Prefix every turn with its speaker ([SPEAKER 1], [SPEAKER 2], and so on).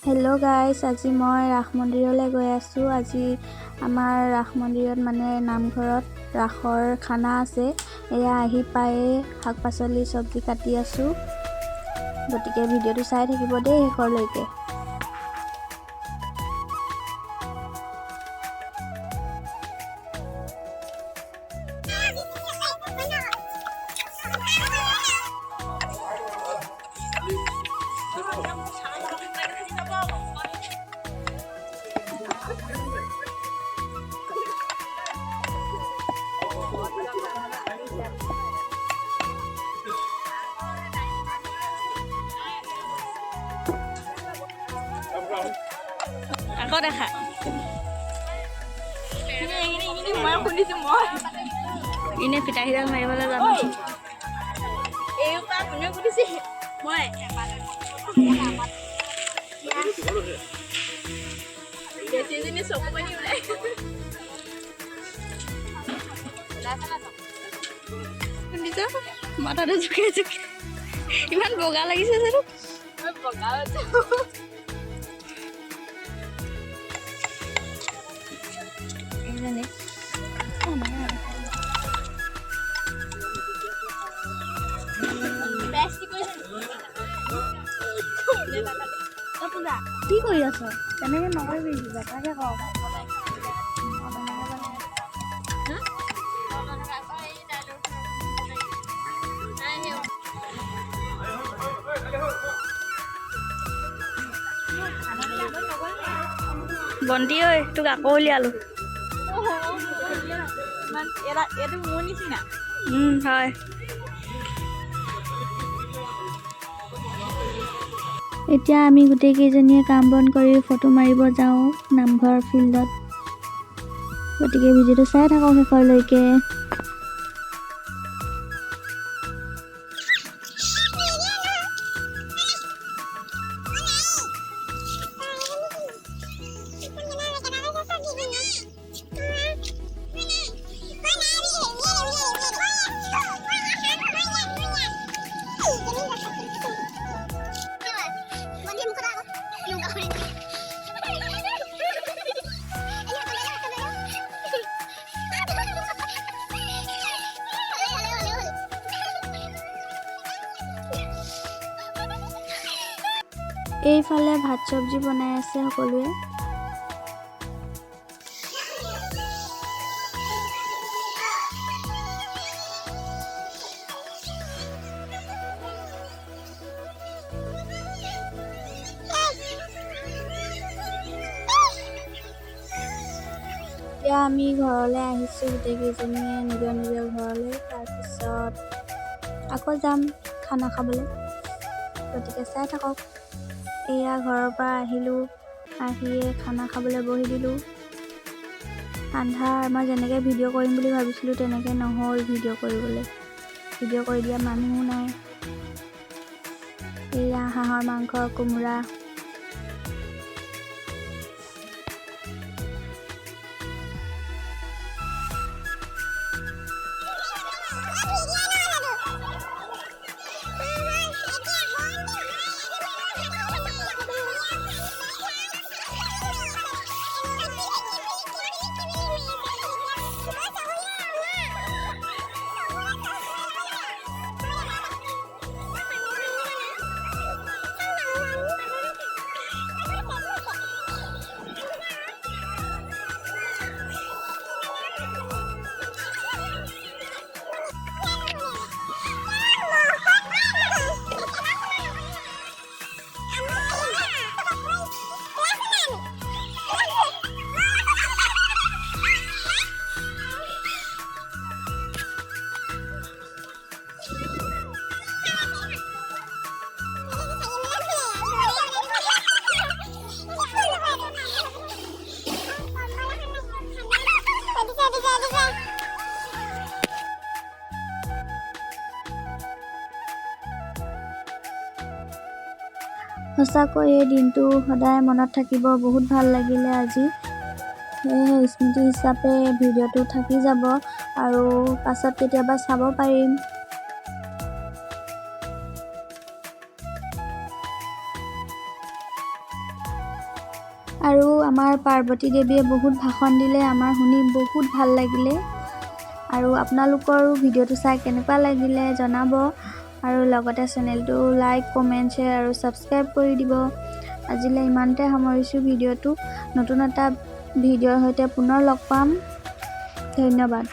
[SPEAKER 1] Hello' guys, আজি মই ৰাস মন্দিৰলৈ গৈ আছোঁ। আজি আমাৰ ৰাস মন্দিৰত মানে নামঘৰত ৰাসৰ খানা আছে। এয়া আহি পায়ে শাক পাচলি চব্জি কাটি আছোঁ। গতিকে ভিডিঅ'টো চাই থাকিব দেই শেষৰলৈকে।
[SPEAKER 2] আকৌ দেখা মই শুনিছো মই এনে পিতাহিডাল মাৰিবলৈ যাম এই কোনে সুধিছে মই বেছিজনী চকু পানী ওলাই শুনিছ মাথাটো জুকে জুকে ইমান বগা লাগিছে জানো বগা
[SPEAKER 1] কি কৰি আছ? তেনেকে নকৰিবি, বেটাকে কওঁ।
[SPEAKER 2] বন্তি ঐ তোক আকৌ উলিয়ালো
[SPEAKER 3] এইটো মোৰ নিচিনা
[SPEAKER 2] হয়।
[SPEAKER 1] এতিয়া আমি গোটেই কেইজনীয়ে কাম বন কৰি ফটো মাৰিব যাওঁ নামঘৰ ফিল্ডত। গতিকে ভিডিঅ'টো চাই থাকক শেষৰলৈকে। এইফালে ভাত চব্জি বনাই আছে সকলোৱে। এতিয়া আমি ঘৰলৈ আহিছোঁ গোটেই কেইজনীয়ে নিজৰ নিজৰ ঘৰলৈ। তাৰপিছত আকৌ যাম খানা খাবলৈ। গতিকে চাই থাকক। এয়া ঘৰৰ পৰা আহিলোঁ, আহিয়ে খানা খাবলৈ বহি দিলোঁ। আন্ধাৰ, মই যেনেকৈ ভিডিঅ' কৰিম বুলি ভাবিছিলোঁ তেনেকৈ নহ'ল ভিডিঅ' কৰিবলৈ। ভিডিঅ' কৰি দিয়া মানুহো নাই। এয়া হাঁহৰ মাংস, কোমোৰা। সঁচাকৈ এই দিনটো সদায় মনত থাকিব। বহুত ভাল লাগিলে আজি। সেয়েহে স্মৃতি হিচাপে ভিডিঅ'টো থাকি যাব আৰু পাছত কেতিয়াবা চাব পাৰিম। আৰু আমাৰ পাৰ্বতী দেৱীয়ে বহুত ভাষণ দিলে, আমাৰ শুনি বহুত ভাল লাগিলে। আৰু আপোনালোকৰো ভিডিঅ'টো চাই কেনেকুৱা লাগিলে জনাব, আৰু লগতে চেনেলটো লাইক, কমেণ্ট, শ্বেয়াৰ আৰু ছাবস্ক্ৰাইব কৰি দিব। আজিলৈ ইমানতে সামৰিছোঁ ভিডিঅ'টো। নতুন এটা ভিডিঅ'ৰ সৈতে পুনৰ লগ পাম। ধন্যবাদ।